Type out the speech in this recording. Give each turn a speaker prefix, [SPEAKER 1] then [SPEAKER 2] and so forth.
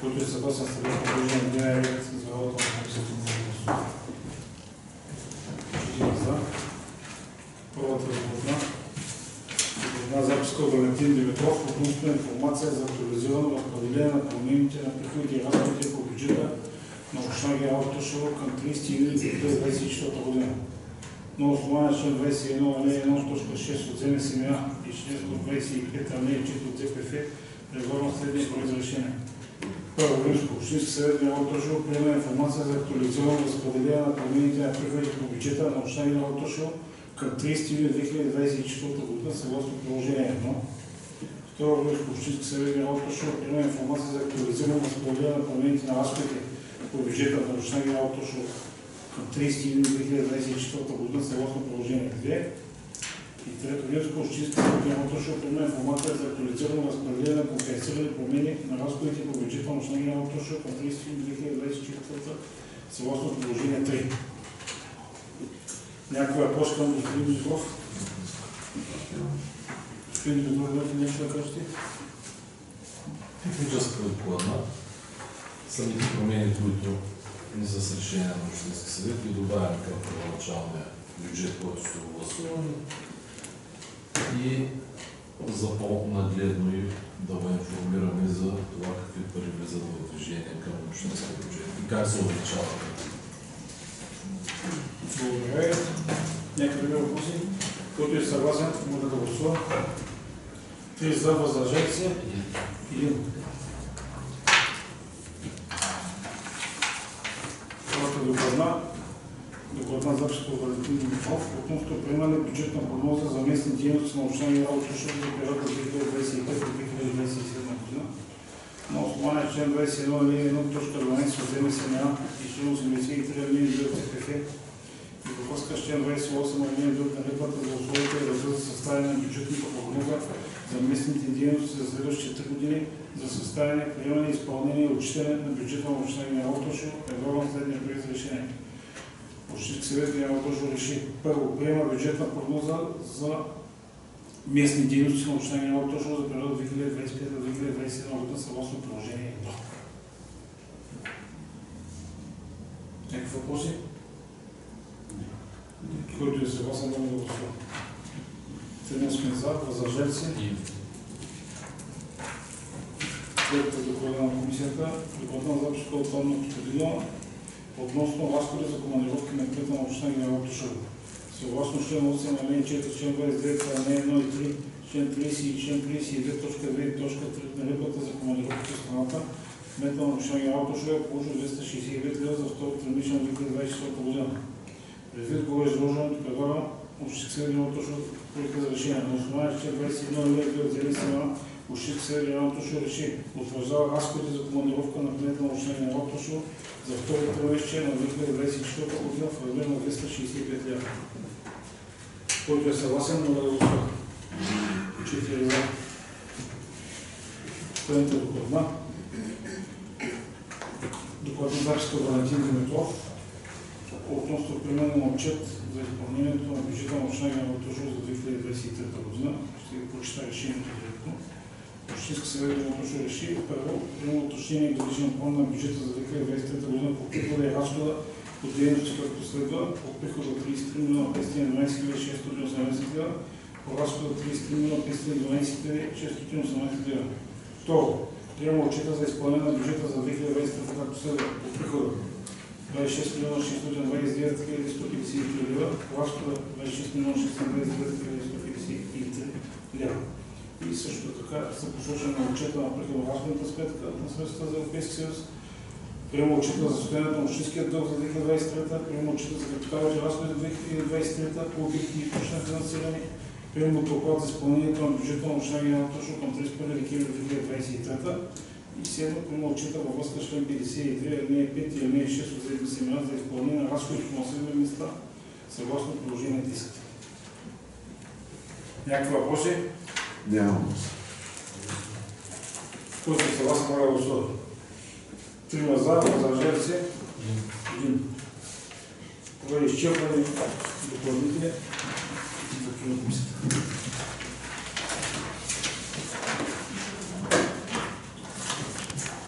[SPEAKER 1] Който е съгласен с съвместно положение 2 реакции за работа на комисията. За. Първата доклада. Доклада записка от Валентин Димитров относно информация за актуализирано разпределение на промените на приходите и разходите по бюджета на община Генерал Тошево към 30 юли 2024 година. На основание член 21 ал. 1 т. 6 от ЗНСМА и член 125 ал. 4 от ЗПФ предлагам следния проект за решение. Първо, Римско общински съвет Генерал Тошево приема информация за актуализирано разпределение на промените на приходите по бюджета на община Генерал Тошево към 30 юли 2024 година съгласно приложение 1. Второ, Римско общински съвет Генерал Тошево приема информация за актуализирано разпределение на промените на разходите по бюджета на община Генерал Тошево към 30 юли 2024 година съгласно приложение 2. И трето, Римско общински съвет Генерал Тошево приема информация за актуализирано разпределение на компенсирани промени на разходите по бюджета на община Генерал Тошево към 30 юли 2024 съгласно приложение 3. Някой въпрос към господин Димитров? Господин Димитров, имате нещо да кажете?
[SPEAKER 2] Техническа докладна. Самите промени, които не са с решение на Общински съвет, и добавяме към първоначалния бюджет, който сте гласували. И за по-нагледно и да го информираме за това какви пари влизат в движение към общинския бюджет и как се увеличава.
[SPEAKER 1] Благодаря. Някакви въпроси? Който е съгласен, може да гласува. 3 за, въздържали се. 1. Докладна записка от Валентин Димитров относно приемане бюджетна прогноза за местни дейности на община Генерал Тошево за периода 2025-2027 година. На основание член 21 ал. 1 т. 12 от ЗМСМА и член 83 ал. 2 от ЦПФ и във връзка с член 28 ал. 2 от наредбата за условията и реда за съставяне на бюджетната прогноза за местните дейности за следващите 3 години за съставяне, приемане, изпълнение и отчитане на бюджета на община Генерал Тошево предлагам следния проект за решение. Общински съвет Генерал Тошево реши: първо, приема бюджетна прогноза за местни дейности на община Генерал Тошево за период 2025-2027 година съгласно приложение 1. Някакви въпроси? Който е съгласен да го гласува. 7 сме за, въздържали се. Следващата доклада на комисията, докладна записка от Анна Костадинова относно разходи за командировки на кмета на община Генерал Тошево. Съгласно член 8 ал. 4, член 29 ал. 1 и 3, член 30 и член 32, т. 2 и т. 3 на наредбата за командировки в страната, кмета на община Генерал Тошево е положил 269 лв. за второто тримесечие на 2024 година. Предвид го изложеното, предлагам Общински съвет Генерал Тошево проекта за решение. На основание член 21 ал. 2 от ЗНСМА Общински съвет Генерал Тошево реши: утвърждава разходи за командировка на кмета на община Генерал Тошево за второто тримесечие на 2024 година в размер на 265 лв. Който е съгласен, но да гласува. 4 за. Следната докладна. Докладна записка от Валентин Димитров относно приемане на отчет за изпълнението на бюджета на община Генерал Тошево за 2023 година. Ще ви прочита решението директно. Общински съвет Генерал Тошево реши: първо, приема уточнение и годишен план на бюджета за 2023 година по прихода и разхода по дейности, както следва: по прихода 33 млн. 512 618 лв., по разхода 33 млн. 512 618 лв. Второ, приема отчета за изпълнение на бюджета за 2023 както следва: по прихода 26 млн. 629 153 лв., по разхода 26 млн. 629 153 лв. И също така са посочени на отчета на приходно-разходната сметка на средствата за Европейски съюз, приема отчета за състоянието на общинския дълг за 2023, приема отчета за капиталовите разходи за 2023 по обекти и точно финансиране, приема доклад за изпълнението на бюджета на община Генерал Тошево към 31 декември 2023 и седмо, приема отчета във връзка с член 52, ал. 5 и ал. 6 от ЗМСМА за изпълнение на разходите по населени места съгласно приложение 10. Някакви въпроси?
[SPEAKER 3] Няма.
[SPEAKER 1] Който е съгласен, моля да гласува. 3 за, въздържали се. 1. Това е изчерпване докладните и такива комисията.